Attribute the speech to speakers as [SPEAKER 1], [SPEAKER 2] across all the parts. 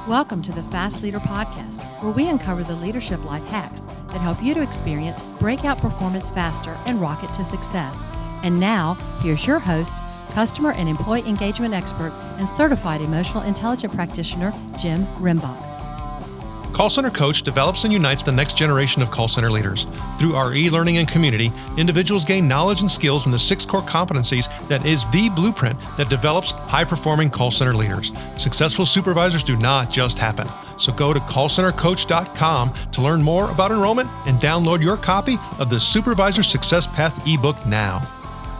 [SPEAKER 1] Welcome to the Fast Leader Podcast, where we uncover the leadership life hacks that help you to experience breakout performance faster and rocket to success. And now, here's your host, customer and employee engagement expert and certified emotional intelligence practitioner, Jim Rimbach.
[SPEAKER 2] Call Center Coach develops and unites the next generation of call center leaders. Through our e-learning and community, individuals gain knowledge and skills in the 6 core competencies that is the blueprint that develops high-performing call center leaders. Successful supervisors do not just happen. So go to callcentercoach.com to learn more about enrollment and download your copy of the Supervisor Success Path ebook now.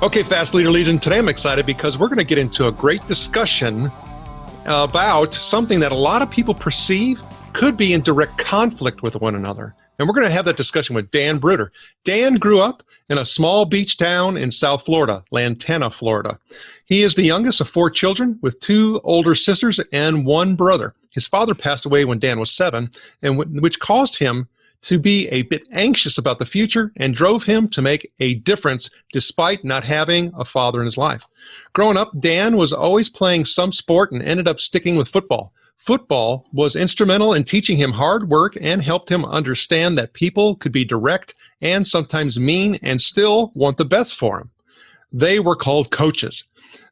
[SPEAKER 2] Okay, Fast Leader Legion, today I'm excited because we're going to get into a great discussion about something that a lot of people perceive could be in direct conflict with one another. And we're going to have that discussion with Dan Bruder. Dan grew up in a small beach town in South Florida, Lantana, Florida. He is the youngest of 4 children with 2 older sisters and 1 brother. His father passed away when Dan was 7, and which caused him to be a bit anxious about the future and drove him to make a difference despite not having a father in his life. Growing up, Dan was always playing some sport and ended up sticking with football. Football was instrumental in teaching him hard work and helped him understand that people could be direct and sometimes mean and still want the best for him. They were called coaches.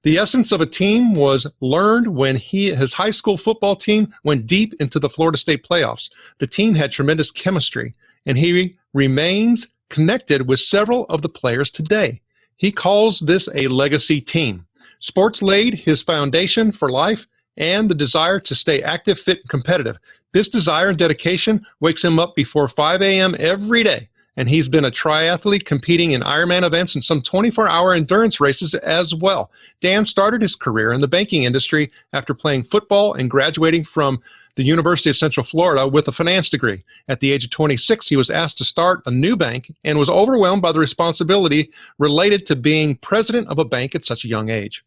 [SPEAKER 2] The essence of a team was learned when his high school football team went deep into the Florida State playoffs. The team had tremendous chemistry, and he remains connected with several of the players today. He calls this a legacy team. Sports laid his foundation for life and the desire to stay active, fit, and competitive. This desire and dedication wakes him up before 5 a.m. every day, and he's been a triathlete competing in Ironman events and some 24-hour endurance races as well. Dan started his career in the banking industry after playing football and graduating from the University of Central Florida with a finance degree. At the age of 26, he was asked to start a new bank and was overwhelmed by the responsibility related to being president of a bank at such a young age.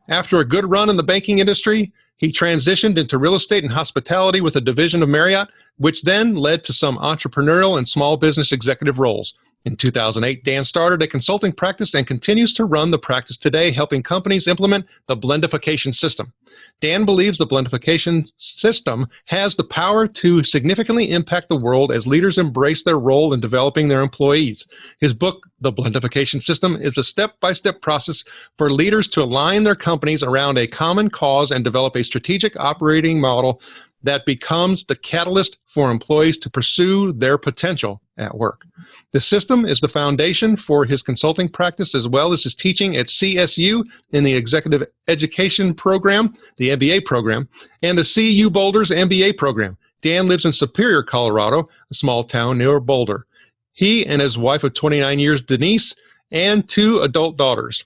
[SPEAKER 2] After a good run in the banking industry, he transitioned into real estate and hospitality with a division of Marriott, which then led to some entrepreneurial and small business executive roles. In 2008, Dan started a consulting practice and continues to run the practice today, helping companies implement the blendification system. Dan believes the blendification system has the power to significantly impact the world as leaders embrace their role in developing their employees. His book, The Blendification System, is a step-by-step process for leaders to align their companies around a common cause and develop a strategic operating model that becomes the catalyst for employees to pursue their potential at work. The system is the foundation for his consulting practice as well as his teaching at CSU in the Executive Education Program, the MBA program, and the CU Boulder's MBA program. Dan lives in Superior, Colorado, a small town near Boulder. He and his wife of 29 years, Denise, and 2 adult daughters.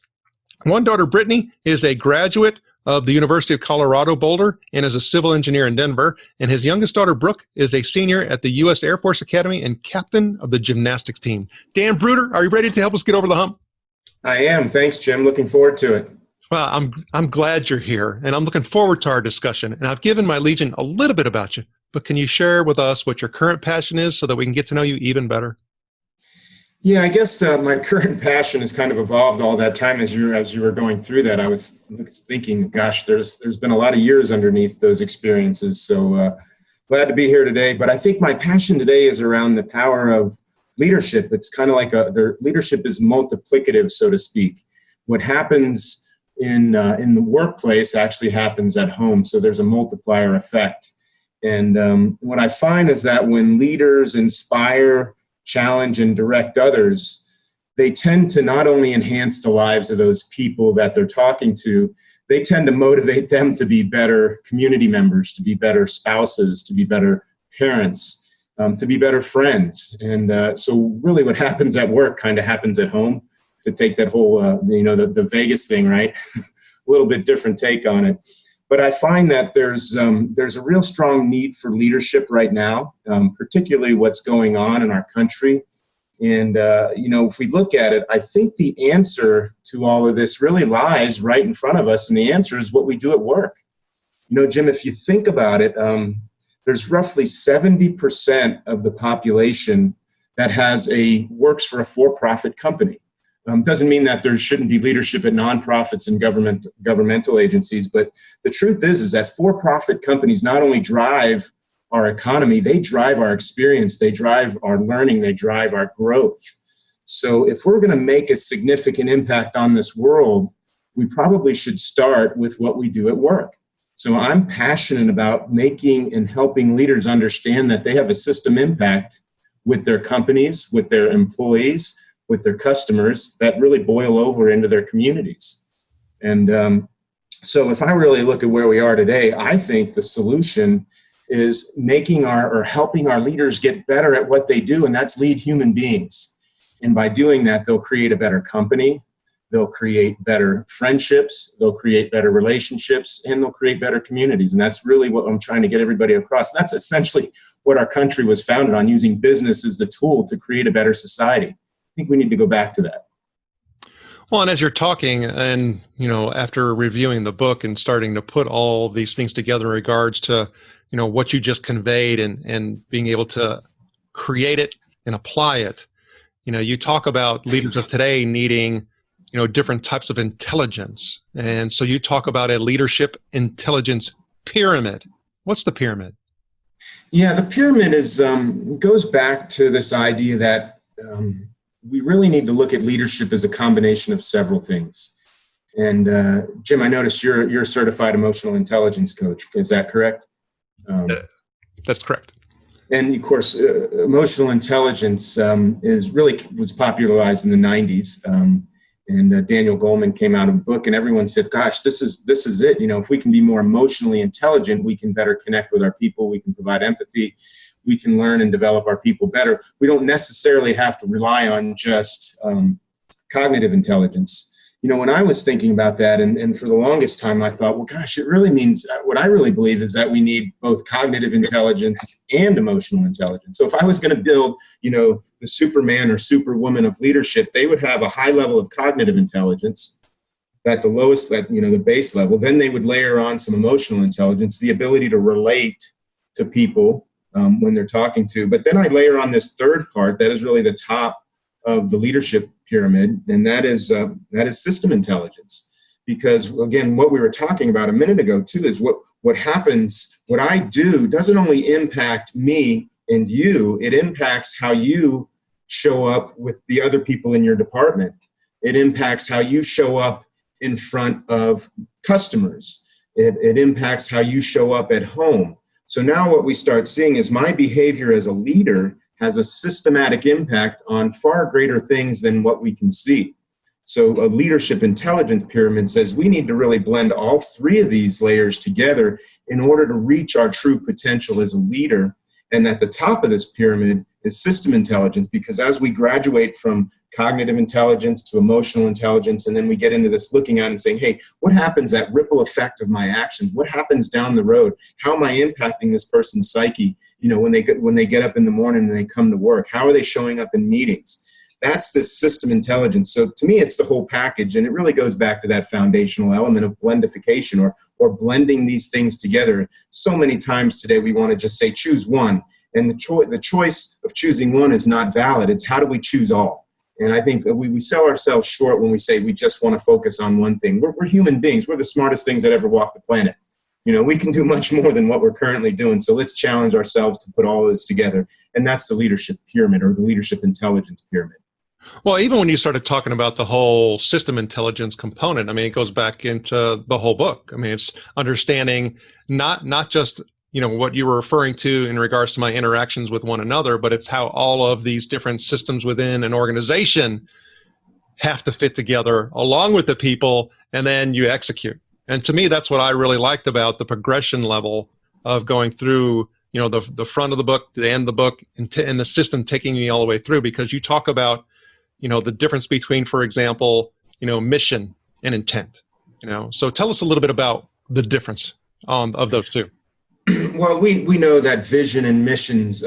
[SPEAKER 2] One daughter, Brittany, is a graduate of the University of Colorado Boulder and is a civil engineer in Denver. And his youngest daughter, Brooke, is a senior at the U.S. Air Force Academy and captain of the gymnastics team. Dan Bruder, are you ready to help us get over the hump?
[SPEAKER 3] I am. Thanks, Jim. Looking forward to it.
[SPEAKER 2] Well, I'm glad you're here, and I'm looking forward to our discussion. And I've given my Legion a little bit about you, but can you share with us what your current passion is so that we can get to know you even better?
[SPEAKER 3] Yeah, I guess my current passion has kind of evolved all that time as you were going through that. I was thinking, gosh, there's been a lot of years underneath those experiences. So glad to be here today. But I think my passion today is around the power of leadership. It's kind of like their leadership is multiplicative, so to speak. What happens in the workplace actually happens at home. So there's a multiplier effect. And what I find is that when leaders inspire, challenge, and direct others, they tend to not only enhance the lives of those people that they're talking to, they tend to motivate them to be better community members, to be better spouses, to be better parents, to be better friends. And so really what happens at work kind of happens at home, to take that whole, the Vegas thing, right? A little bit different take on it. But I find that there's a real strong need for leadership right now, particularly what's going on in our country. And, if we look at it, I think the answer to all of this really lies right in front of us. And the answer is what we do at work. Jim, if you think about it, there's roughly 70% of the population that works for a for-profit company. Doesn't mean that there shouldn't be leadership at nonprofits and governmental agencies, but the truth is that for-profit companies not only drive our economy, they drive our experience, they drive our learning, they drive our growth. So if we're going to make a significant impact on this world, we probably should start with what we do at work. So I'm passionate about making and helping leaders understand that they have a system impact with their companies, with their employees, with their customers that really boil over into their communities. And so if I really look at where we are today, I think the solution is helping our leaders get better at what they do, and that's lead human beings. And by doing that, they'll create a better company, they'll create better friendships, they'll create better relationships, and they'll create better communities. And that's really what I'm trying to get everybody across. That's essentially what our country was founded on, using business as the tool to create a better society. I think we need to go back to that.
[SPEAKER 2] Well, and as you're talking and, after reviewing the book and starting to put all these things together in regards to, what you just conveyed and being able to create it and apply it, you talk about leaders of today needing, different types of intelligence. And so you talk about a leadership intelligence pyramid. What's the pyramid?
[SPEAKER 3] Yeah, the pyramid goes back to this idea that we really need to look at leadership as a combination of several things. And Jim, I noticed you're a certified emotional intelligence coach. Is that correct?
[SPEAKER 2] That's correct.
[SPEAKER 3] And of course, emotional intelligence was popularized in the 90s. And Daniel Goleman came out with a book, and everyone said, "Gosh, this is it. If we can be more emotionally intelligent, we can better connect with our people. We can provide empathy. We can learn and develop our people better. We don't necessarily have to rely on just cognitive intelligence." When I was thinking about that, and for the longest time, I thought, well, gosh, it really means, what I really believe is that we need both cognitive intelligence and emotional intelligence. So if I was going to build, the Superman or Superwoman of leadership, they would have a high level of cognitive intelligence at the lowest, the base level. Then they would layer on some emotional intelligence, the ability to relate to people when they're talking to. But then I layer on this third part that is really the top of the leadership pyramid, and that is system intelligence. Because again, what we were talking about a minute ago too is what happens. What I do doesn't only impact me and you; it impacts how you show up with the other people in your department. It impacts how you show up in front of customers. It impacts how you show up at home. So now what we start seeing is my behavior as a leader has a systematic impact on far greater things than what we can see. So a leadership intelligence pyramid says we need to really blend all three of these layers together in order to reach our true potential as a leader. And at the top of this pyramid is system intelligence, because as we graduate from cognitive intelligence to emotional intelligence, and then we get into this looking at and saying, hey, what happens, that ripple effect of my actions? What happens down the road? How am I impacting this person's psyche? When they get up in the morning and they come to work, how are they showing up in meetings? That's this system intelligence. So to me, it's the whole package, and it really goes back to that foundational element of blendification or blending these things together. So many times today we want to just say choose one, and the choice of choosing one is not valid. It's how do we choose all? And I think we sell ourselves short when we say we just want to focus on one thing. We're human beings. We're the smartest things that ever walked the planet. We can do much more than what we're currently doing. So let's challenge ourselves to put all of this together. And that's the leadership pyramid, or the leadership intelligence pyramid.
[SPEAKER 2] Well, even when you started talking about the whole system intelligence component, it goes back into the whole book. It's understanding not just, what you were referring to in regards to my interactions with one another, but it's how all of these different systems within an organization have to fit together along with the people, and then you execute. And to me, that's what I really liked about the progression level of going through, the front of the book, the end of the book, and the system taking me all the way through, because you talk about, the difference between, for example, mission and intent. So tell us a little bit about the difference of those two.
[SPEAKER 3] Well, we know that vision and missions,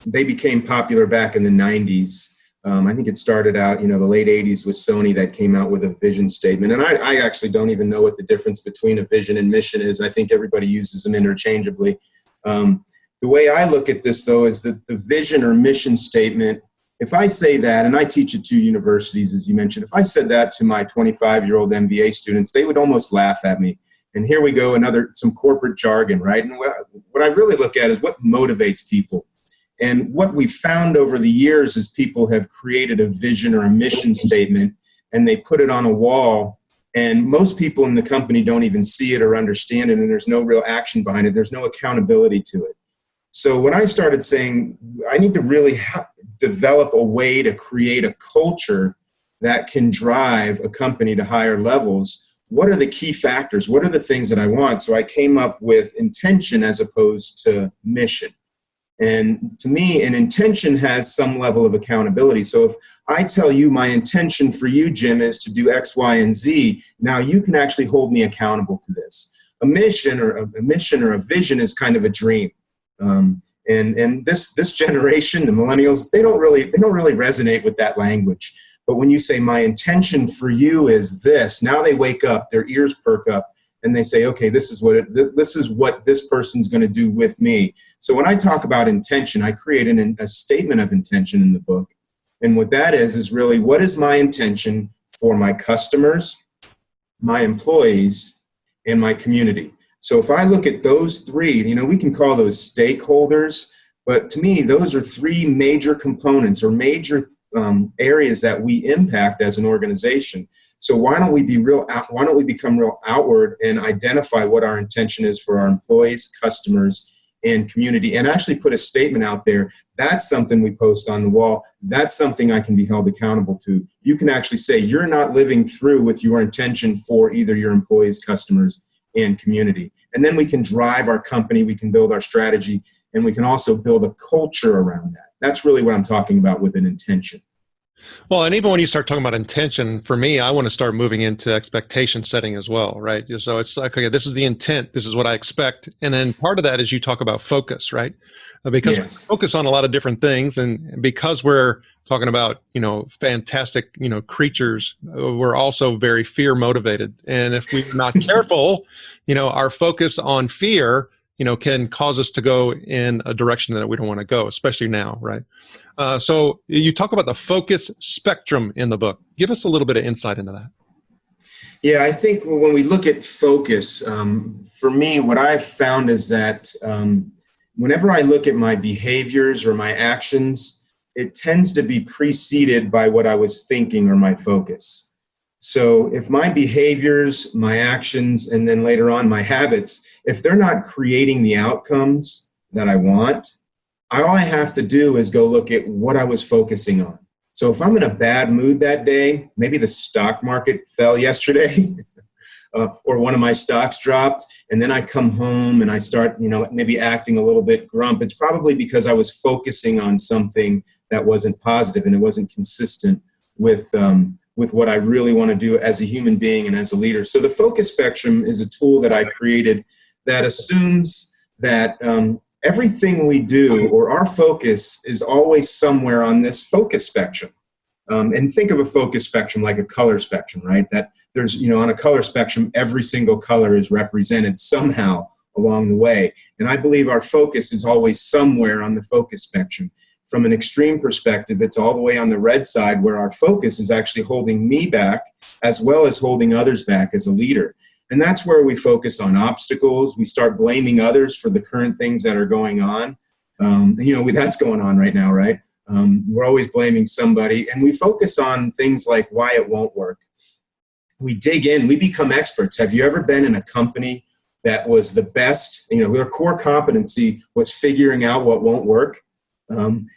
[SPEAKER 3] they became popular back in the 90s. I think it started out, the late 80s with Sony that came out with a vision statement. And I actually don't even know what the difference between a vision and mission is. I think everybody uses them interchangeably. The way I look at this, though, is that the vision or mission statement if I say that, and I teach at 2 universities, as you mentioned, if I said that to my 25-year-old MBA students, they would almost laugh at me. And here we go, some corporate jargon, right? And what I really look at is what motivates people. And what we've found over the years is people have created a vision or a mission statement, and they put it on a wall. And most people in the company don't even see it or understand it, and there's no real action behind it. There's no accountability to it. So when I started saying I need to really develop a way to create a culture that can drive a company to higher levels, what are the key factors? What are the things that I want? So I came up with intention as opposed to mission. And to me, an intention has some level of accountability. So if I tell you my intention for you, Jim, is to do X, Y, and Z, now you can actually hold me accountable to this. A mission or a vision is kind of a dream. And this generation, the millennials, they don't really resonate with that language. But when you say my intention for you is this, now they wake up, their ears perk up, and they say, okay, this is what this person's going to do with me. So when I talk about intention, I create a statement of intention in the book. And what that is really, what is my intention for my customers, my employees, and my community? So if I look at those 3, we can call those stakeholders, but to me, those are 3 major components or major areas that we impact as an organization. So why don't we become real outward and identify what our intention is for our employees, customers, and community, and actually put a statement out there. That's something we post on the wall. That's something I can be held accountable to. You can actually say you're not living through with your intention for either your employees, customers, and community. And then we can drive our company, we can build our strategy, and we can also build a culture around that. That's really what I'm talking about with an intention.
[SPEAKER 2] Well, and even when you start talking about intention, for me, I want to start moving into expectation setting as well, right? So it's like, okay, this is the intent. This is what I expect. And then part of that is you talk about focus, right? Because
[SPEAKER 3] yes.
[SPEAKER 2] we focus on a lot of different things. And because we're talking about, fantastic, creatures, we're also very fear motivated. And if we're not careful, our focus on fear, can cause us to go in a direction that we don't want to go, especially now, right? So you talk about the focus spectrum in the book. Give us a little bit of insight into that.
[SPEAKER 3] Yeah, I think when we look at focus, for me, what I've found is that whenever I look at my behaviors or my actions, it tends to be preceded by what I was thinking or my focus. So if my behaviors, my actions, and then later on my habits, if they're not creating the outcomes that I want, all I have to do is go look at what I was focusing on. So if I'm in a bad mood that day, maybe the stock market fell yesterday or one of my stocks dropped, and then I come home and I start, maybe acting a little bit grump, it's probably because I was focusing on something that wasn't positive and it wasn't consistent with what I really want to do as a human being and as a leader. So the focus spectrum is a tool that I created that assumes that everything we do or our focus is always somewhere on this focus spectrum. And think of a focus spectrum like a color spectrum, right? That there's, on a color spectrum, every single color is represented somehow along the way. And I believe our focus is always somewhere on the focus spectrum. From an extreme perspective, it's all the way on the red side where our focus is actually holding me back as well as holding others back as a leader. And that's where we focus on obstacles. We start blaming others for the current things that are going on. That's going on right now, right? We're always blaming somebody. And we focus on things like why it won't work. We dig in. We become experts. Have you ever been in a company that was the best? Their core competency was figuring out what won't work. And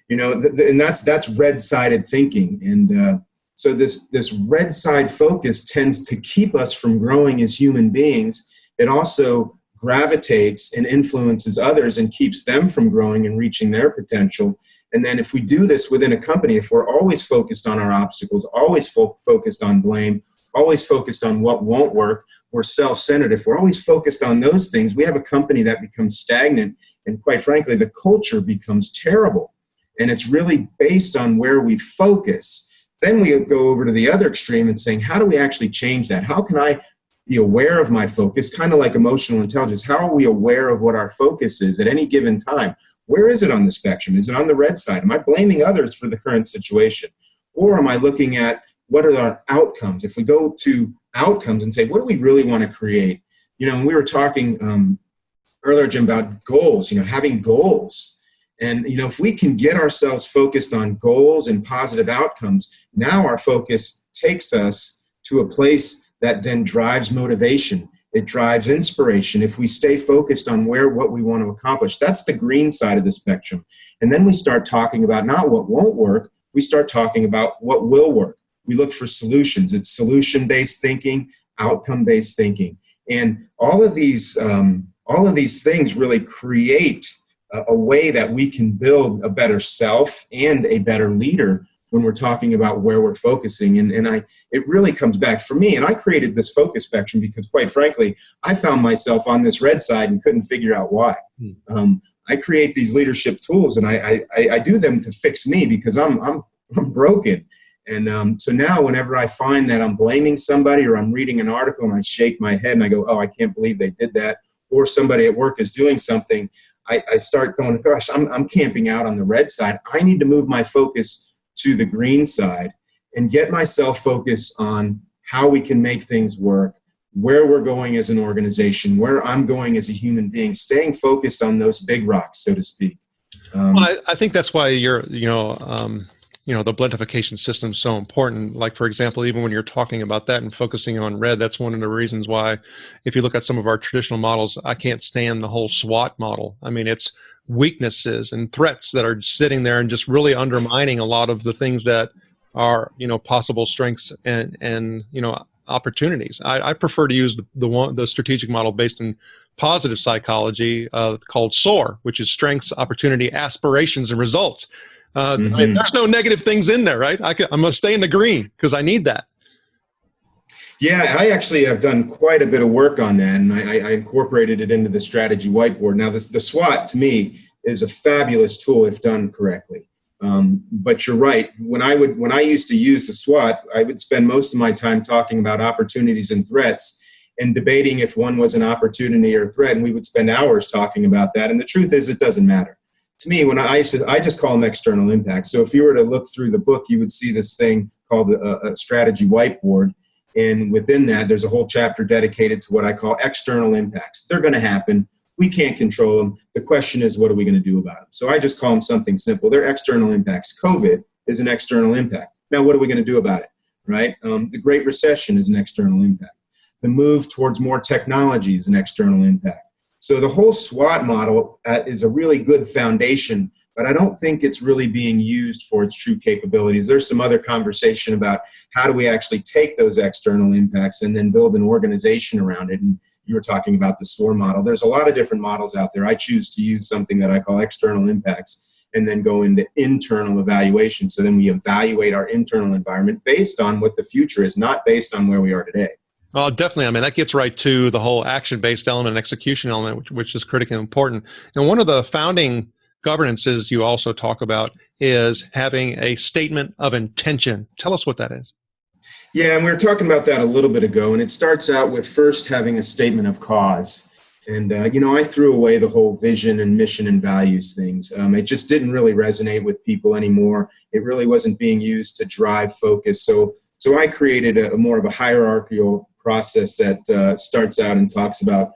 [SPEAKER 3] that's red-sided thinking. And so this red side focus tends to keep us from growing as human beings. It also gravitates and influences others and keeps them from growing and reaching their potential. And then if we do this within a company, if we're always focused on our obstacles, always focused on blame, always focused on what won't work, we're self-centered. If we're always focused on those things, we have a company that becomes stagnant. And quite frankly, the culture becomes terrible. And it's really based on where we focus. Then we go over to the other extreme and saying, how do we actually change that? How can I be aware of my focus, kind of like emotional intelligence. How are we aware of what our focus is at any given time? Where is it on the spectrum? Is it on the red side? Am I blaming others for the current situation? Or am I looking at what are our outcomes? If we go to outcomes and say, what do we really want to create? And we were talking earlier, Jim, about goals, having goals. And, if we can get ourselves focused on goals and positive outcomes, now our focus takes us to a place that then drives motivation. It drives inspiration. If we stay focused on what we want to accomplish, that's the green side of the spectrum. And then we start talking about not what won't work, we start talking about what will work. We look for solutions. It's solution-based thinking, outcome-based thinking. And all of these things really create a way that we can build a better self and a better leader when we're talking about where we're focusing. And it really comes back for me. And I created this focus spectrum because, quite frankly, I found myself on this red side and couldn't figure out why. I create these leadership tools, and I do them to fix me because I'm broken. And so now whenever I find that I'm blaming somebody or I'm reading an article and I shake my head and I go, oh, I can't believe they did that, or somebody at work is doing something, I start going, gosh, I'm camping out on the red side. I need to move my focus to the green side and get myself focused on how we can make things work, where we're going as an organization, where I'm going as a human being, staying focused on those big rocks, so to speak.
[SPEAKER 2] Well, I think that's why the blentification system is so important. Like, for example, even when you're talking about that and focusing on red, that's one of the reasons why, if you look at some of our traditional models, I can't stand the whole SWOT model. I mean, it's weaknesses and threats that are sitting there and just really undermining a lot of the things that are, possible strengths and opportunities. I prefer to use the strategic model based in positive psychology called SOAR, which is strengths, opportunity, aspirations, and results. I mean, there's no negative things in there, right? I'm going to stay in the green because I need that.
[SPEAKER 3] Yeah, I actually have done quite a bit of work on that, and I incorporated it into the strategy whiteboard. Now, the SWOT, to me, is a fabulous tool if done correctly. But you're right. When I used to use the SWOT, I would spend most of my time talking about opportunities and threats and debating if one was an opportunity or a threat, and we would spend hours talking about that. And the truth is, it doesn't matter. To me, I just call them external impacts. So if you were to look through the book, you would see this thing called a strategy whiteboard. And within that, there's a whole chapter dedicated to what I call external impacts. They're going to happen. We can't control them. The question is, what are we going to do about them? So I just call them something simple. They're external impacts. COVID is an external impact. Now, what are we going to do about it, right? The Great Recession is an external impact. The move towards more technology is an external impact. So the whole SWOT model is a really good foundation, but I don't think it's really being used for its true capabilities. There's some other conversation about how do we actually take those external impacts and then build an organization around it. And you were talking about the SOAR model. There's a lot of different models out there. I choose to use something that I call external impacts and then go into internal evaluation. So then we evaluate our internal environment based on what the future is, not based on where we are today.
[SPEAKER 2] Oh, definitely. I mean, that gets right to the whole action-based element and execution element, which is critically important. And one of the founding governances you also talk about is having a statement of intention. Tell us what that is.
[SPEAKER 3] Yeah, and we were talking about that a little bit ago, and it starts out with first having a statement of cause. And, I threw away the whole vision and mission and values things. It just didn't really resonate with people anymore. It really wasn't being used to drive focus. So I created a more of a hierarchical process that starts out and talks about,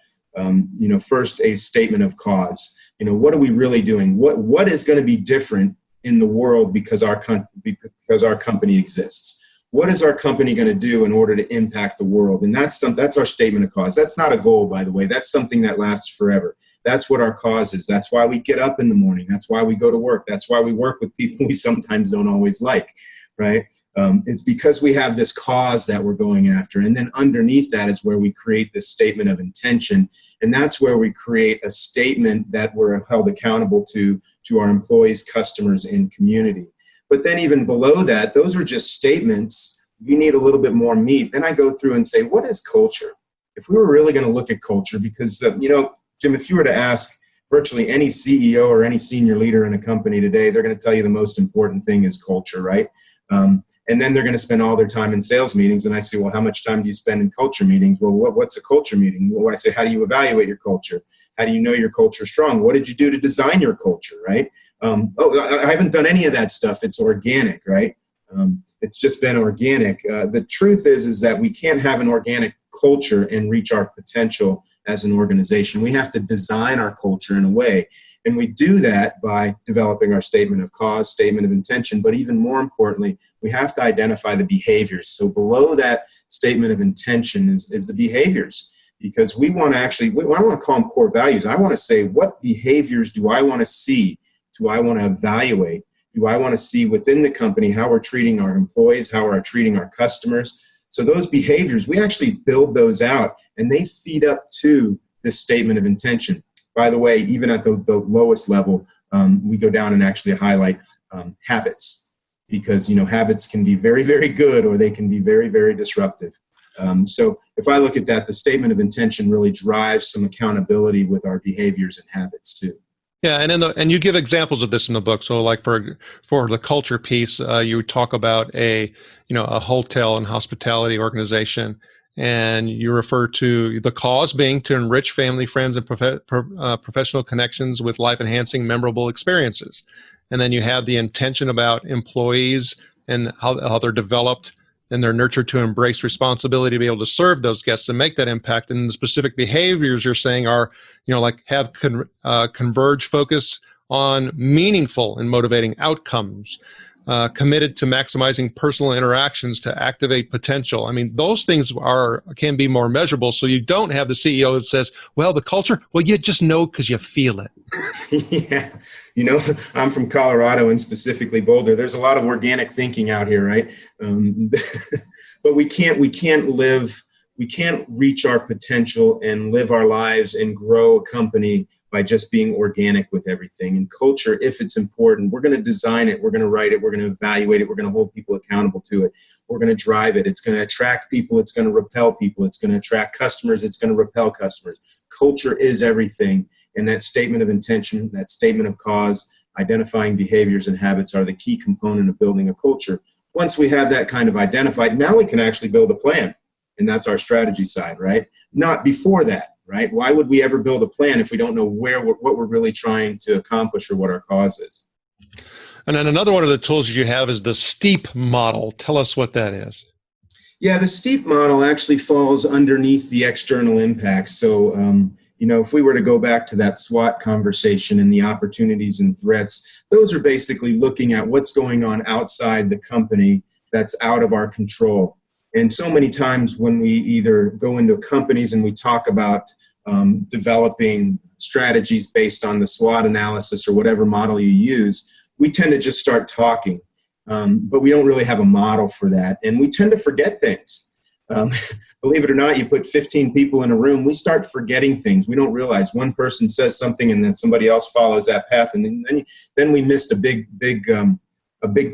[SPEAKER 3] first a statement of cause. What are we really doing? What is going to be different in the world because our company exists? What is our company going to do in order to impact the world? And that's our statement of cause. That's not a goal, by the way. That's something that lasts forever. That's what our cause is. That's why we get up in the morning. That's why we go to work. That's why we work with people we sometimes don't always like, right? It's because we have this cause that we're going after. And then underneath that is where we create this statement of intention. And that's where we create a statement that we're held accountable to our employees, customers, and community. But then even below that, those are just statements. You need a little bit more meat. Then I go through and say, what is culture? If we were really going to look at culture, because, Jim, if you were to ask virtually any CEO or any senior leader in a company today, they're going to tell you the most important thing is culture, right? And then they're going to spend all their time in sales meetings. And I say, well, how much time do you spend in culture meetings? Well, what's a culture meeting? Well, I say, how do you evaluate your culture? How do you know your culture is strong? What did you do to design your culture, right? I haven't done any of that stuff. It's organic, right? It's just been organic. The truth is that we can't have an organic culture and reach our potential as an organization. We have to design our culture in a way. And we do that by developing our statement of cause, statement of intention, but even more importantly, we have to identify the behaviors. So below that statement of intention is the behaviors, because we want to actually, I don't want to call them core values. I want to say, what behaviors do I want to see? Do I want to evaluate? Do I want to see within the company how we're treating our employees, how we're treating our customers? So those behaviors, we actually build those out, and they feed up to this statement of intention. By the way, even at the lowest level, we go down and actually highlight habits, because habits can be very, very good, or they can be very, very disruptive. So if I look at that, the statement of intention really drives some accountability with our behaviors and habits too.
[SPEAKER 2] Yeah, and you give examples of this in the book. So, like for the culture piece, you talk about a hotel and hospitality organization, and you refer to the cause being to enrich family, friends, and professional connections with life-enhancing, memorable experiences. And then you have the intention about employees and how they're developed and they're nurtured to embrace responsibility to be able to serve those guests and make that impact. And the specific behaviors you're saying are, have converge focus on meaningful and motivating outcomes, committed to maximizing personal interactions to activate potential. I mean, those things can be more measurable. So you don't have the CEO that says, well, the culture, well, you just know because you feel it.
[SPEAKER 3] Yeah. I'm from Colorado, and specifically Boulder. There's a lot of organic thinking out here, right? But we can't reach our potential and live our lives and grow a company by just being organic with everything. And culture, if it's important, we're going to design it, we're going to write it, we're going to evaluate it, we're going to hold people accountable to it, we're going to drive it, it's going to attract people, it's going to repel people, it's going to attract customers, it's going to repel customers. Culture is everything. And that statement of intention, that statement of cause, identifying behaviors and habits are the key component of building a culture. Once we have that kind of identified, now we can actually build a plan. And that's our strategy side, right? Not before that, right? Why would we ever build a plan if we don't know what we're really trying to accomplish or what our cause is?
[SPEAKER 2] And then another one of the tools you have is the STEEP model. Tell us what that is.
[SPEAKER 3] Yeah, the STEEP model actually falls underneath the external impacts. So, if we were to go back to that SWOT conversation and the opportunities and threats, those are basically looking at what's going on outside the company that's out of our control. And so many times when we either go into companies and we talk about developing strategies based on the SWOT analysis or whatever model you use, we tend to just start talking. But we don't really have a model for that. And we tend to forget things. Believe it or not, you put 15 people in a room, we start forgetting things. We don't realize one person says something and then somebody else follows that path. And then we missed a big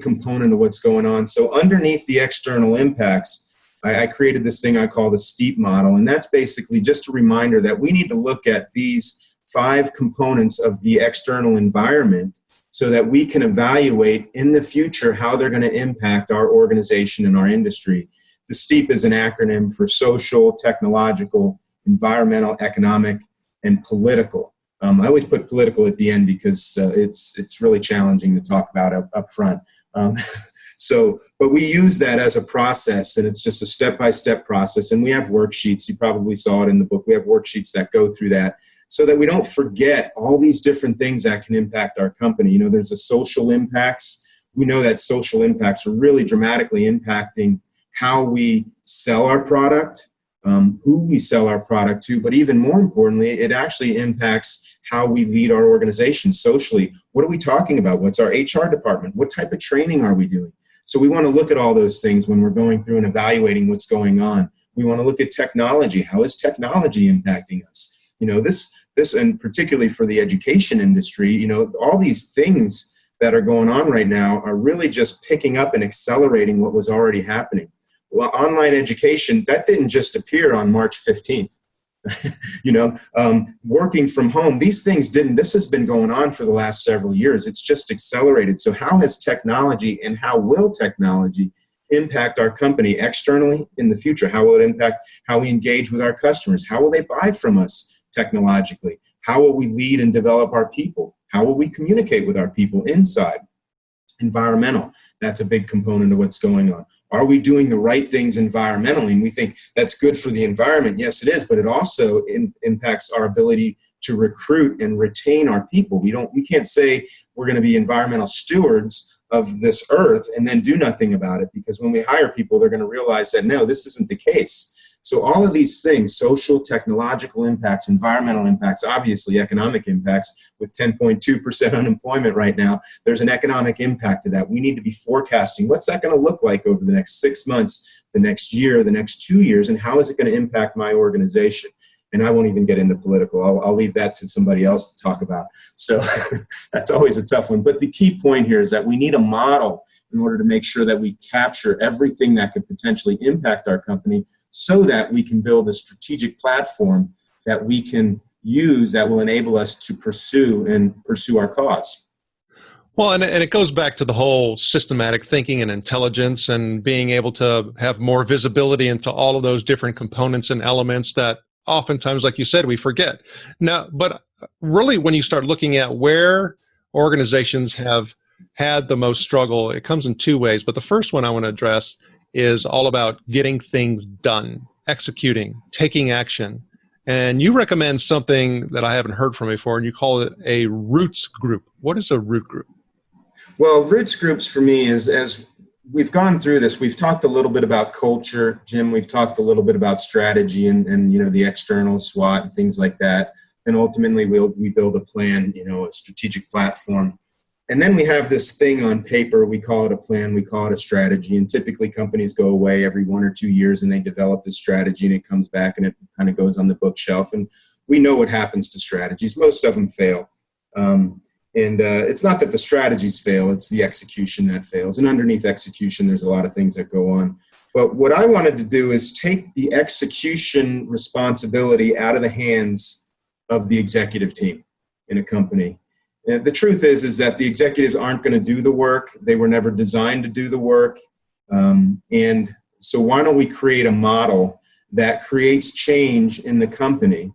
[SPEAKER 3] component of what's going on. So underneath the external impacts, I created this thing I call the STEEP model, and that's basically just a reminder that we need to look at these 5 components of the external environment so that we can evaluate in the future how they're going to impact our organization and our industry. The STEEP is an acronym for social, technological, environmental, economic, and political. I always put political at the end because it's really challenging to talk about up front. But we use that as a process, and it's just a step-by-step process. And we have worksheets. You probably saw it in the book. We have worksheets that go through that so that we don't forget all these different things that can impact our company. There's the social impacts. We know that social impacts are really dramatically impacting how we sell our product, who we sell our product to, but even more importantly, it actually impacts how we lead our organization socially. What are we talking about? What's our HR department? What type of training are we doing? So we want to look at all those things when we're going through and evaluating what's going on. We want to look at technology. How is technology impacting us? This, and particularly for the education industry, all these things that are going on right now are really just picking up and accelerating what was already happening. Well, online education, that didn't just appear on March 15th. Working from home, this has been going on for the last several years. It's just accelerated. So how has technology and how will technology impact our company externally in the future? How will it impact how we engage with our customers? How will they buy from us technologically? How will we lead and develop our people? How will we communicate with our people inside? Environmental, that's a big component of what's going on. Are we doing the right things environmentally? And we think that's good for the environment. Yes, it is, but it also impacts our ability to recruit and retain our people. We can't say we're going to be environmental stewards of this earth and then do nothing about it, because when we hire people, they're going to realize that, no, this isn't the case. So all of these things, social, technological impacts, environmental impacts, obviously economic impacts, with 10.2% unemployment right now, there's an economic impact to that. We need to be forecasting, what's that going to look like over the next 6 months, the next year, the next 2 years, and how is it going to impact my organization? And I won't even get into political. I'll leave that to somebody else to talk about. So that's always a tough one. But the key point here is that we need a model in order to make sure that we capture everything that could potentially impact our company, so that we can build a strategic platform that we can use that will enable us to pursue our cause.
[SPEAKER 2] Well, and it goes back to the whole systematic thinking and intelligence, and being able to have more visibility into all of those different components and elements that oftentimes, like you said, we forget. Now, but really, when you start looking at where organizations have had the most struggle, it comes in two ways. But the first one I want to address is all about getting things done, executing, taking action. And you recommend something that I haven't heard from before, and you call it a roots group. What is a root group?
[SPEAKER 3] Well, roots groups for me is, as we've gone through this, we've talked a little bit about culture, Jim. We've talked a little bit about strategy and the external SWOT and things like that. And ultimately, we build a plan, a strategic platform. And then we have this thing on paper. We call it a plan. We call it a strategy. And typically, companies go away every 1 or 2 years and they develop this strategy, and it comes back and it kind of goes on the bookshelf. And we know what happens to strategies. Most of them fail. It's not that the strategies fail, it's the execution that fails. And underneath execution, there's a lot of things that go on. But what I wanted to do is take the execution responsibility out of the hands of the executive team in a company. And the truth is that the executives aren't going to do the work. They were never designed to do the work. And so why don't we create a model that creates change in the company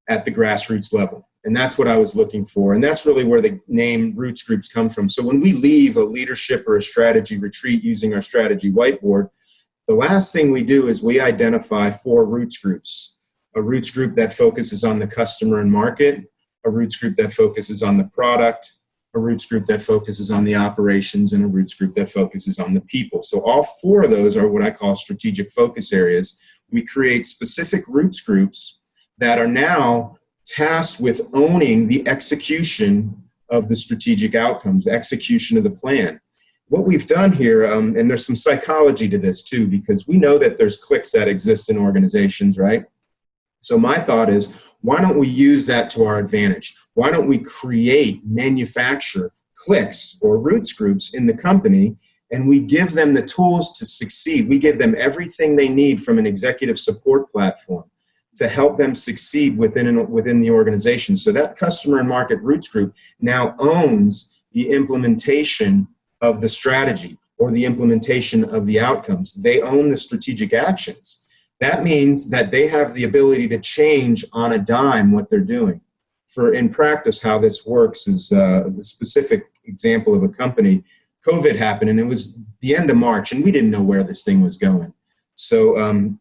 [SPEAKER 3] at the grassroots level? And that's what I was looking for. And that's really where the name Roots Groups come from. So when we leave a leadership or a strategy retreat using our strategy whiteboard, the last thing we do is we identify 4 Roots Groups. A Roots Group that focuses on the customer and market, a Roots Group that focuses on the product, a Roots Group that focuses on the operations, and a Roots Group that focuses on the people. So all 4 of those are what I call strategic focus areas. We create specific Roots Groups that are now tasked with owning the execution of the strategic outcomes, execution of the plan. What we've done here, and there's some psychology to this too, because we know that there's cliques that exist in organizations, right? So my thought is, why don't we use that to our advantage? Why don't we manufacture cliques or Roots Groups in the company, and we give them the tools to succeed. We give them everything they need from an executive support platform to help them succeed within the organization. So that customer and market Roots Group now owns the implementation of the strategy or the implementation of the outcomes. They own the strategic actions. That means that they have the ability to change on a dime what they're doing. In practice, how this works is a specific example of a company. COVID happened, and it was the end of March, and we didn't know where this thing was going. So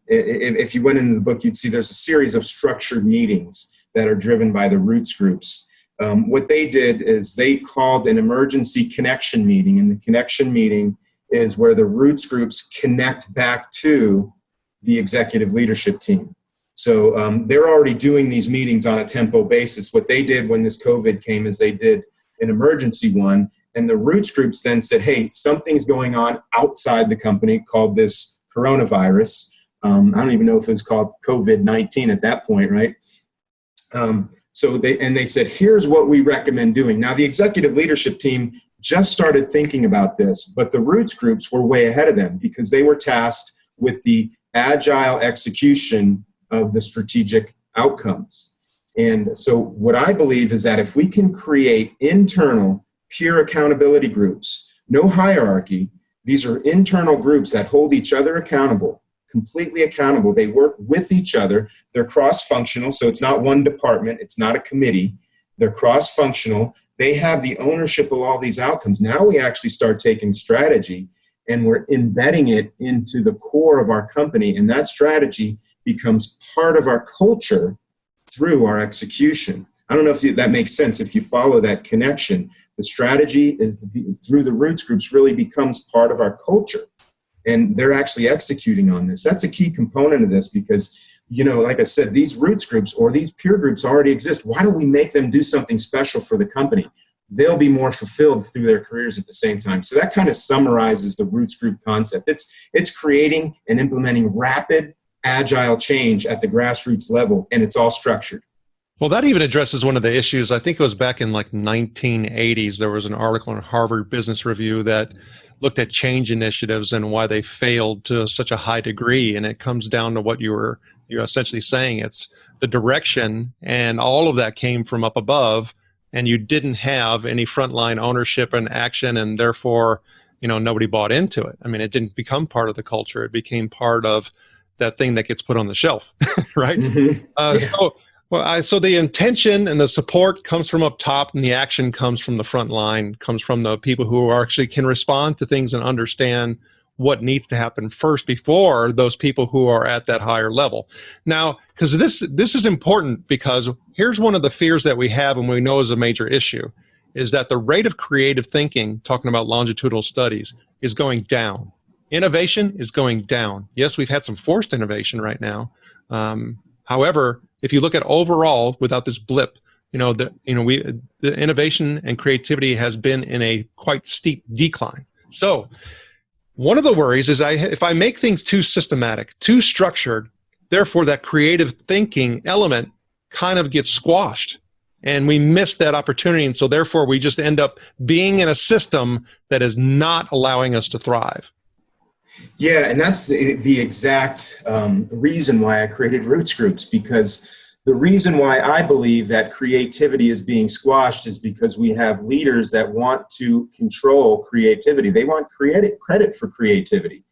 [SPEAKER 3] if you went into the book, you'd see there's a series of structured meetings that are driven by the Roots Groups. What they did is they called an emergency connection meeting, and the connection meeting is where the Roots Groups connect back to the executive leadership team. So they're already doing these meetings on a tempo basis. What they did when this COVID came is they did an emergency one, and the Roots Groups then said, hey, something's going on outside the company called this coronavirus. I don't even know if it was called COVID-19 at that point, right? So they said, here's what we recommend doing. Now, the executive leadership team just started thinking about this, but the Roots Groups were way ahead of them because they were tasked with the agile execution of the strategic outcomes. And so what I believe is that if we can create internal peer accountability groups, no hierarchy, these are internal groups that hold each other accountable, completely accountable. They work with each other. They're cross-functional, so it's not one department. It's not a committee. They're cross-functional. They have the ownership of all these outcomes. Now we actually start taking strategy and we're embedding it into the core of our company, and that strategy becomes part of our culture through our execution. I don't know if that makes sense. If you follow that connection, the strategy is through the roots groups really becomes part of our culture, and they're actually executing on this. That's a key component of this because, like I said, these roots groups or these peer groups already exist. Why don't we make them do something special for the company? They'll be more fulfilled through their careers at the same time. So that kind of summarizes the roots group concept. It's creating and implementing rapid, agile change at the grassroots level, and it's all structured.
[SPEAKER 2] Well, that even addresses one of the issues. I think it was back in like 1980s. There was an article in Harvard Business Review that looked at change initiatives and why they failed to such a high degree. And it comes down to what you're essentially saying. It's the direction, and all of that came from up above, and you didn't have any frontline ownership and action, and therefore, nobody bought into it. I mean, it didn't become part of the culture. It became part of that thing that gets put on the shelf, right? Mm-hmm. So the intention and the support comes from up top, and the action comes from the front line, comes from the people who actually can respond to things and understand what needs to happen first before those people who are at that higher level. Now, because this is important, because here's one of the fears that we have and we know is a major issue, is that the rate of creative thinking, talking about longitudinal studies, is going down. Innovation is going down. Yes, we've had some forced innovation right now. However, if you look at overall, without this blip, the innovation and creativity has been in a quite steep decline. So one of the worries is if I make things too systematic, too structured, therefore that creative thinking element kind of gets squashed, and we miss that opportunity. And so therefore we just end up being in a system that is not allowing us to thrive.
[SPEAKER 3] Yeah, and that's the exact reason why I created Roots Groups, because the reason why I believe that creativity is being squashed is because we have leaders that want to control creativity. They want credit for creativity,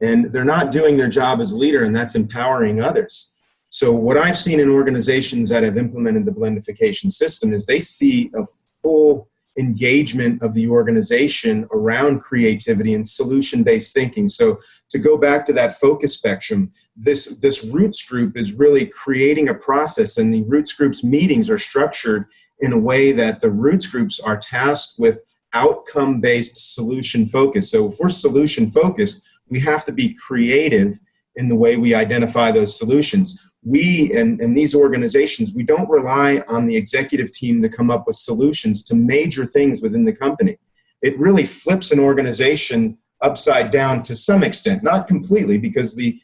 [SPEAKER 3] and they're not doing their job as a leader, and that's empowering others. So what I've seen in organizations that have implemented the blendification system is they see a full engagement of the organization around creativity and solution-based thinking. So to go back to that focus spectrum, this Roots Group is really creating a process, and the Roots Group's meetings are structured in a way that the Roots Groups are tasked with outcome-based solution focus. So if we're solution focused, we have to be creative in the way we identify those solutions. We, and these organizations, we don't rely on the executive team to come up with solutions to major things within the company. It really flips an organization upside down to some extent, not completely, because the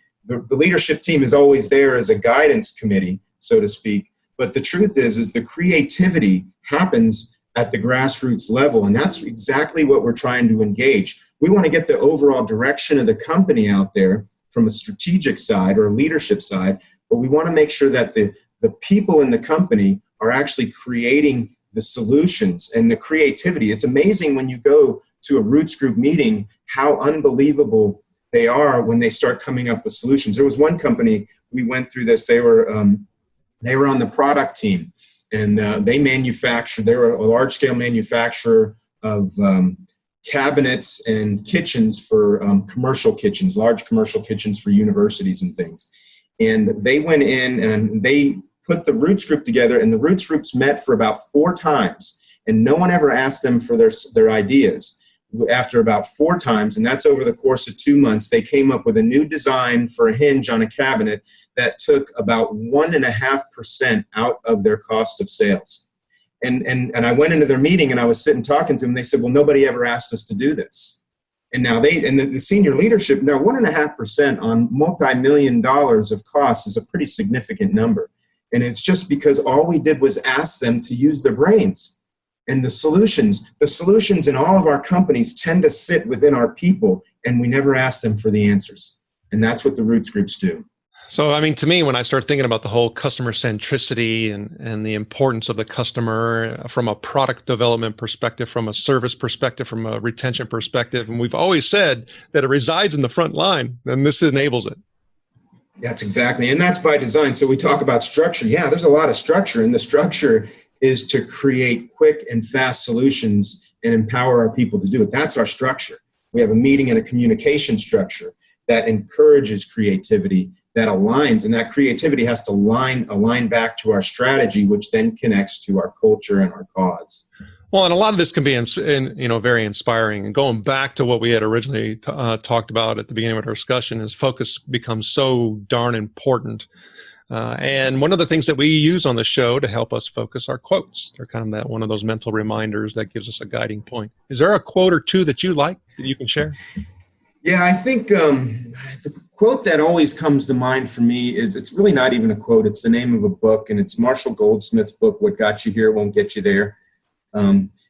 [SPEAKER 3] leadership team is always there as a guidance committee, so to speak. But the truth is the creativity happens at the grassroots level, and that's exactly what we're trying to engage. We want to get the overall direction of the company out there from a strategic side or a leadership side, but we want to make sure that the people in the company are actually creating the solutions and the creativity. It's amazing when you go to a Roots Group meeting how unbelievable they are when they start coming up with solutions. There was one company, we went through this, they were on the product team, and they were a large-scale manufacturer of cabinets and kitchens for commercial kitchens, large commercial kitchens for universities and things. And they went in and they put the Roots Group together, and the Roots Groups met for about 4 times, and no one ever asked them for their ideas. After about 4 times, and that's over the course of 2 months, they came up with a new design for a hinge on a cabinet that took about 1.5% out of their cost of sales. And I went into their meeting and I was sitting talking to them. They said, well, nobody ever asked us to do this. And now the senior leadership, now 1.5% on multi-million dollars of costs is a pretty significant number. And it's just because all we did was ask them to use their brains. And the solutions in all of our companies tend to sit within our people, and we never ask them for the answers. And that's what the Roots Groups do.
[SPEAKER 2] So, I mean, to me, when I start thinking about the whole customer centricity and the importance of the customer from a product development perspective, from a service perspective, from a retention perspective, and we've always said that it resides in the front line, and this enables it.
[SPEAKER 3] That's exactly, and that's by design. So we talk about structure. Yeah, there's a lot of structure, and the structure is to create quick and fast solutions and empower our people to do it. That's our structure. We have a meeting and a communication structure that encourages creativity, that aligns, and that creativity has to align back to our strategy, which then connects to our culture and our cause.
[SPEAKER 2] Well, and a lot of this can be, very inspiring. And going back to what we had originally talked about at the beginning of our discussion, is focus becomes so darn important. And one of the things that we use on the show to help us focus are quotes. They're kind of one of those mental reminders that gives us a guiding point. Is there a quote or two that you like that you can share?
[SPEAKER 3] Yeah, I think the quote that always comes to mind for me is, it's really not even a quote. It's the name of a book, and it's Marshall Goldsmith's book, What Got You Here Won't Get You There.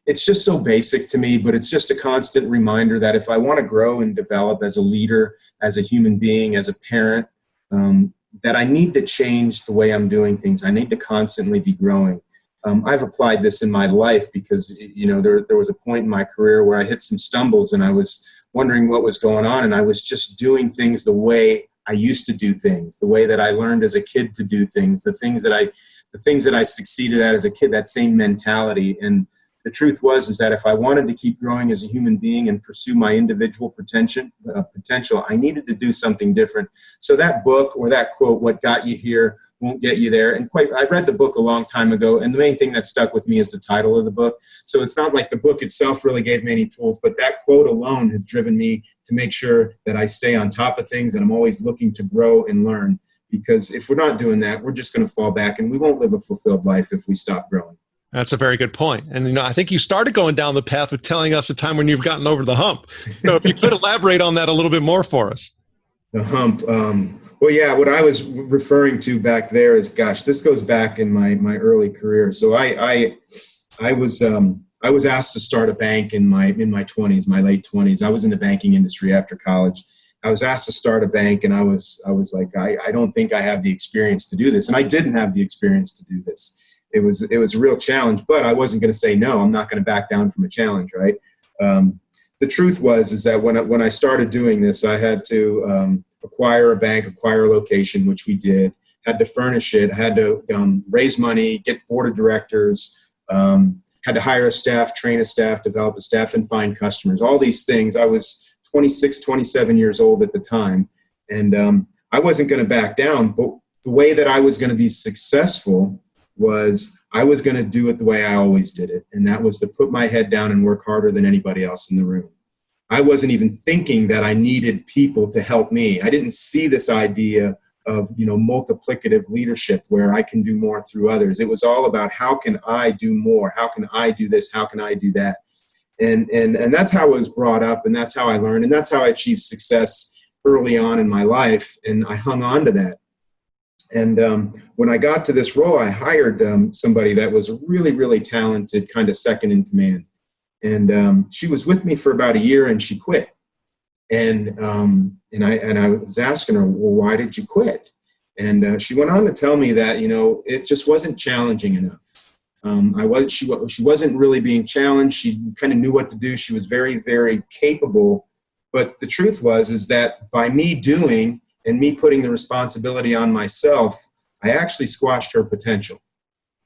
[SPEAKER 3] It's just so basic to me, but it's just a constant reminder that if I want to grow and develop as a leader, as a human being, as a parent, that I need to change the way I'm doing things. I need to constantly be growing. I've applied this in my life because, there was a point in my career where I hit some stumbles and I was wondering what was going on, and I was just doing things the way I used to do things, the way that I learned as a kid to do things, the things that I succeeded at as a kid, that same mentality. And the truth is that if I wanted to keep growing as a human being and pursue my individual potential, I needed to do something different. So that book, or that quote, "What got you here won't get you there." And I read the book a long time ago, and the main thing that stuck with me is the title of the book. So it's not like the book itself really gave me any tools, but that quote alone has driven me to make sure that I stay on top of things, and I'm always looking to grow and learn. Because if we're not doing that, we're just going to fall back, and we won't live a fulfilled life if we stop growing.
[SPEAKER 2] That's a very good point. And, I think you started going down the path of telling us a time when you've gotten over the hump. So if you could elaborate on that a little bit more for us.
[SPEAKER 3] The hump. Well, yeah, what I was referring to back there is, this goes back in my early career. So I was asked to start a bank in my 20s, my late 20s. I was in the banking industry after college. I was asked to start a bank, and I was like, I don't think I have the experience to do this. And I didn't have the experience to do this. It was a real challenge, but I wasn't going to say no. I'm not going to back down from a challenge, right? The truth is that when I started doing this, I had to acquire a bank, acquire a location, which we did. Had to furnish it. Had to raise money, get board of directors. Had to hire a staff, train a staff, develop a staff, and find customers. All these things. I was 26, 27 years old at the time, and I wasn't going to back down. But the way that I was going to be successful was I was going to do it the way I always did it, and that was to put my head down and work harder than anybody else in the room. I wasn't even thinking that I needed people to help me. I didn't see this idea of multiplicative leadership where I can do more through others. It was all about, how can I do more? How can I do this? How can I do that? And that's how I was brought up, and that's how I learned, and that's how I achieved success early on in my life, and I hung on to that. And when I got to this role, I hired somebody that was a really, really talented, kind of second in command. And she was with me for about a year, and she quit. And I was asking her, well, why did you quit? And she went on to tell me that, it just wasn't challenging enough. She wasn't really being challenged. She kind of knew what to do. She was very, very capable. But the truth is that by me doing and me putting the responsibility on myself, I actually squashed her potential.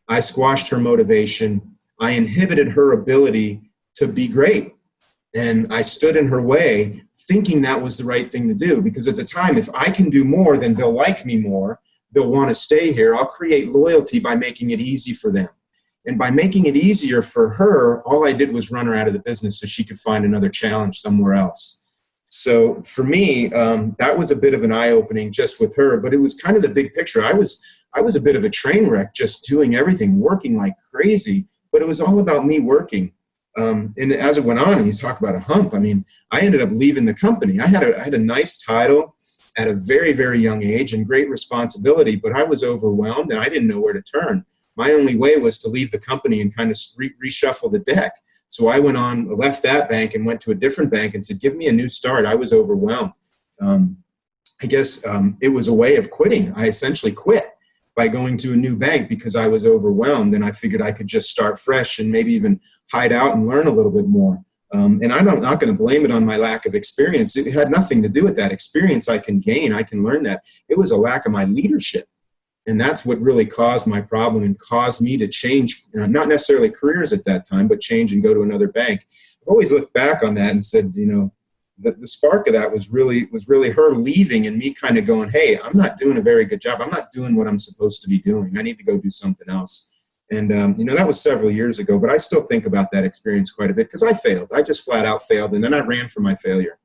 [SPEAKER 3] I squashed her motivation. I inhibited her ability to be great. And I stood in her way thinking that was the right thing to do. Because at the time, if I can do more, then they'll like me more. They'll want to stay here. I'll create loyalty by making it easy for them. And by making it easier for her, all I did was run her out of the business so she could find another challenge somewhere else. So for me, that was a bit of an eye-opening just with her, but it was kind of the big picture. I was a bit of a train wreck, just doing everything, working like crazy, but it was all about me working. And as it went on, and you talk about a hump, I ended up leaving the company. I had a nice title at a very, very young age and great responsibility, but I was overwhelmed and I didn't know where to turn. My only way was to leave the company and kind of reshuffle the deck. So I left that bank and went to a different bank and said, give me a new start. I was overwhelmed. I guess it was a way of quitting. I essentially quit by going to a new bank because I was overwhelmed, and I figured I could just start fresh and maybe even hide out and learn a little bit more. And I'm not going to blame it on my lack of experience. It had nothing to do with that. Experience I can gain. I can learn that. It was a lack of my leadership. And that's what really caused my problem and caused me to change, not necessarily careers at that time, but change and go to another bank. I've always looked back on that and said, the spark of that was really her leaving and me kind of going, hey, I'm not doing a very good job. I'm not doing what I'm supposed to be doing. I need to go do something else. And, that was several years ago, but I still think about that experience quite a bit because I failed. I just flat out failed. And then I ran from my failure.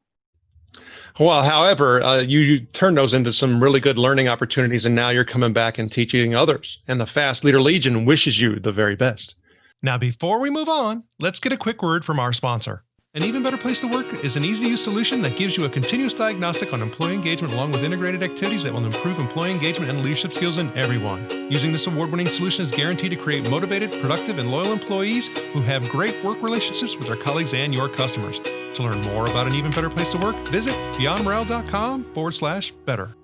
[SPEAKER 2] Well, however, you turned those into some really good learning opportunities, and now you're coming back and teaching others. And the Fast Leader Legion wishes you the very best. Now, before we move on, let's get a quick word from our sponsor. An Even Better Place to Work is an easy-to-use solution that gives you a continuous diagnostic on employee engagement along with integrated activities that will improve employee engagement and leadership skills in everyone. Using this award-winning solution is guaranteed to create motivated, productive, and loyal employees who have great work relationships with their colleagues and your customers. To learn more about An Even Better Place to Work, visit beyondmorale.com/better.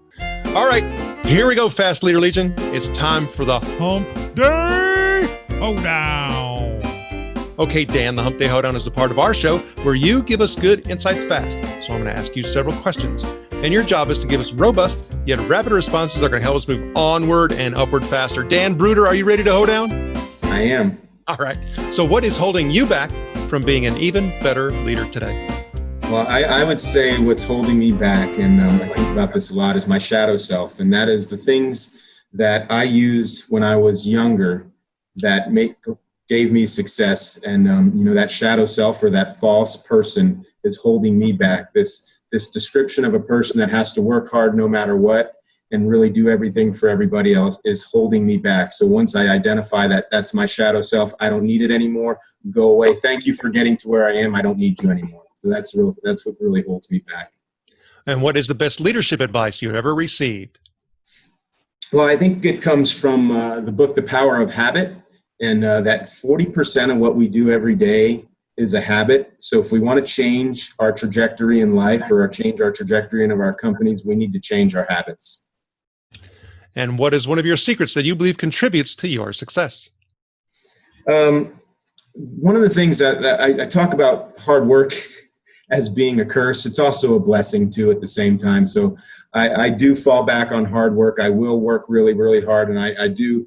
[SPEAKER 2] All right, here we go, Fast Leader Legion. It's time for the Hump Day Hoedown. Okay, Dan, the Hump Day Hoedown is the part of our show where you give us good insights fast. So I'm going to ask you several questions. And your job is to give us robust, yet rapid responses that are going to help us move onward and upward faster. Dan Bruder, are you ready to hoe down?
[SPEAKER 3] I am.
[SPEAKER 2] All right. So what is holding you back from being an even better leader today?
[SPEAKER 3] Well, I would say what's holding me back, and I think about this a lot, is my shadow self. And that is the things that I used when I was younger that gave me success. And, that shadow self or that false person is holding me back. This description of a person that has to work hard no matter what and really do everything for everybody else is holding me back. So once I identify that that's my shadow self, I don't need it anymore. Go away. Thank you for getting to where I am. I don't need you anymore. So that's what really holds me back.
[SPEAKER 2] And what is the best leadership advice you've ever received?
[SPEAKER 3] Well, I think it comes from the book, The Power of Habit. And that 40% of what we do every day is a habit. So if we want to change our trajectory in life or change our trajectory in our companies, we need to change our habits.
[SPEAKER 2] And what is one of your secrets that you believe contributes to your success?
[SPEAKER 3] One of the things that I talk about hard work as being a curse. It's also a blessing too at the same time. So I do fall back on hard work. I will work really, really hard. And I do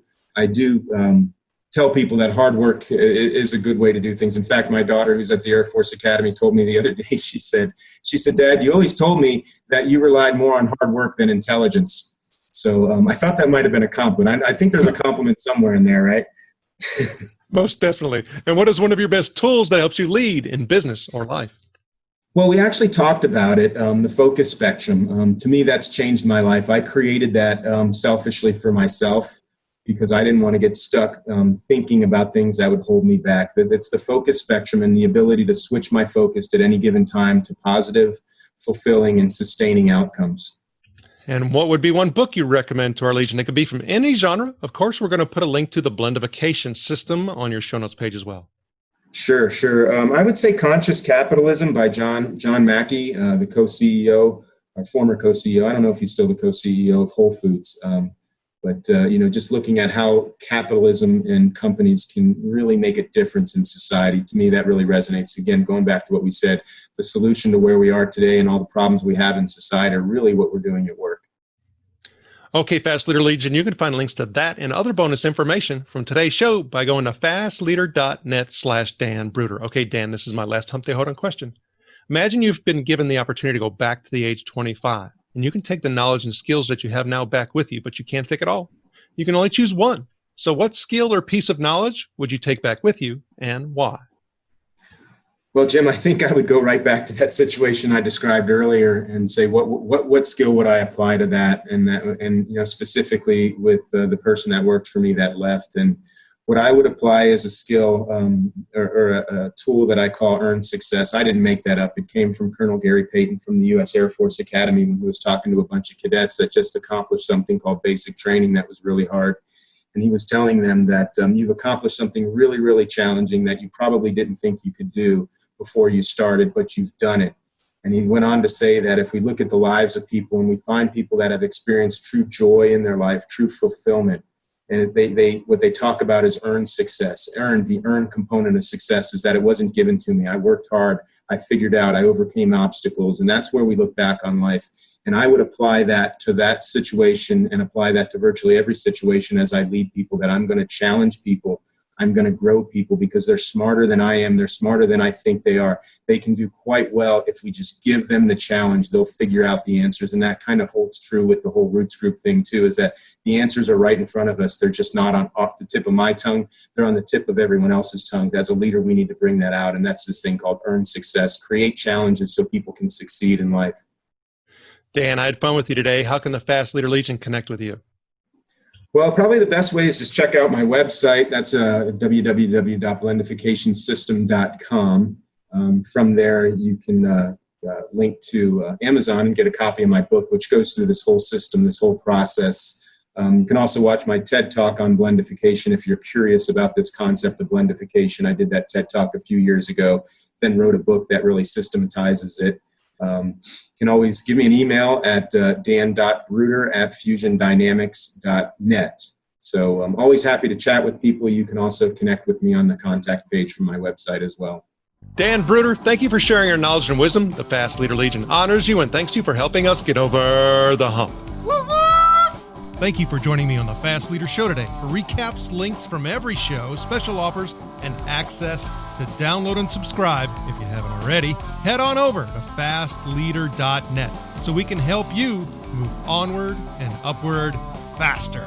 [SPEAKER 3] tell people that hard work is a good way to do things. In fact, my daughter, who's at the Air Force Academy, told me the other day, she said, Dad, you always told me that you relied more on hard work than intelligence. So I thought that might have been a compliment. I think there's a compliment somewhere in there, right?
[SPEAKER 2] Most definitely. And what is one of your best tools that helps you lead in business or life?
[SPEAKER 3] Well, we actually talked about it, the focus spectrum. To me, that's changed my life. I created that selfishly for myself, because I didn't want to get stuck thinking about things that would hold me back. It's the focus spectrum and the ability to switch my focus at any given time to positive, fulfilling, and sustaining outcomes.
[SPEAKER 2] And what would be one book you recommend to our Legion? It could be from any genre. Of course, we're going to put a link to the Blendification system on your show notes page as well.
[SPEAKER 3] Sure. I would say Conscious Capitalism by John Mackey, the co-CEO, or former co-CEO. I don't know if he's still the co-CEO of Whole Foods. But just looking at how capitalism and companies can really make a difference in society, to me, that really resonates. Again, going back to what we said, the solution to where we are today and all the problems we have in society are really what we're doing at work.
[SPEAKER 2] Okay, Fast Leader Legion, you can find links to that and other bonus information from today's show by going to fastleader.net/Dan Bruder. Okay, Dan, this is my last Hump Day Hold On question. Imagine you've been given the opportunity to go back to the age 25. And you can take the knowledge and skills that you have now back with you, but you can't take it all. You can only choose one. So what skill or piece of knowledge would you take back with you, and why?
[SPEAKER 3] Well, Jim, I think I would go right back to that situation I described earlier and say, what skill would I apply to that? And specifically with the person that worked for me that left. And what I would apply is a skill or a tool that I call earned success. I didn't make that up. It came from Colonel Gary Payton from the U.S. Air Force Academy when he was talking to a bunch of cadets that just accomplished something called basic training that was really hard. And he was telling them that you've accomplished something really, really challenging that you probably didn't think you could do before you started, but you've done it. And he went on to say that if we look at the lives of people and we find people that have experienced true joy in their life, true fulfillment, and what they talk about is earned success. The earned component of success is that it wasn't given to me. I worked hard. I figured out. I overcame obstacles. And that's where we look back on life. And I would apply that to that situation and apply that to virtually every situation as I lead people, that I'm going to challenge people. I'm going to grow people because they're smarter than I am. They're smarter than I think they are. They can do quite well if we just give them the challenge. They'll figure out the answers. And that kind of holds true with the whole Roots Group thing too, is that the answers are right in front of us. They're just not off the tip of my tongue. They're on the tip of everyone else's tongue. As a leader, we need to bring that out. And that's this thing called earned success. Create challenges so people can succeed in life.
[SPEAKER 2] Dan, I had fun with you today. How can the Fast Leader Legion connect with you?
[SPEAKER 3] Well, probably the best way is just check out my website. That's www.blendificationsystem.com. From there, you can link to Amazon and get a copy of my book, which goes through this whole system, this whole process. You can also watch my TED Talk on blendification if you're curious about this concept of blendification. I did that TED Talk a few years ago, then wrote a book that really systematizes it. You can always give me an email at dan.bruder@fusiondynamics.net. So I'm always happy to chat with people. You can also connect with me on the contact page from my website as well.
[SPEAKER 2] Dan Bruder, thank you for sharing your knowledge and wisdom. The Fast Leader Legion honors you and thanks you for helping us get over the hump. Thank you for joining me on the Fast Leader Show today. For recaps, links from every show, special offers, and access to download and subscribe, if you haven't already, head on over to fastleader.net so we can help you move onward and upward faster.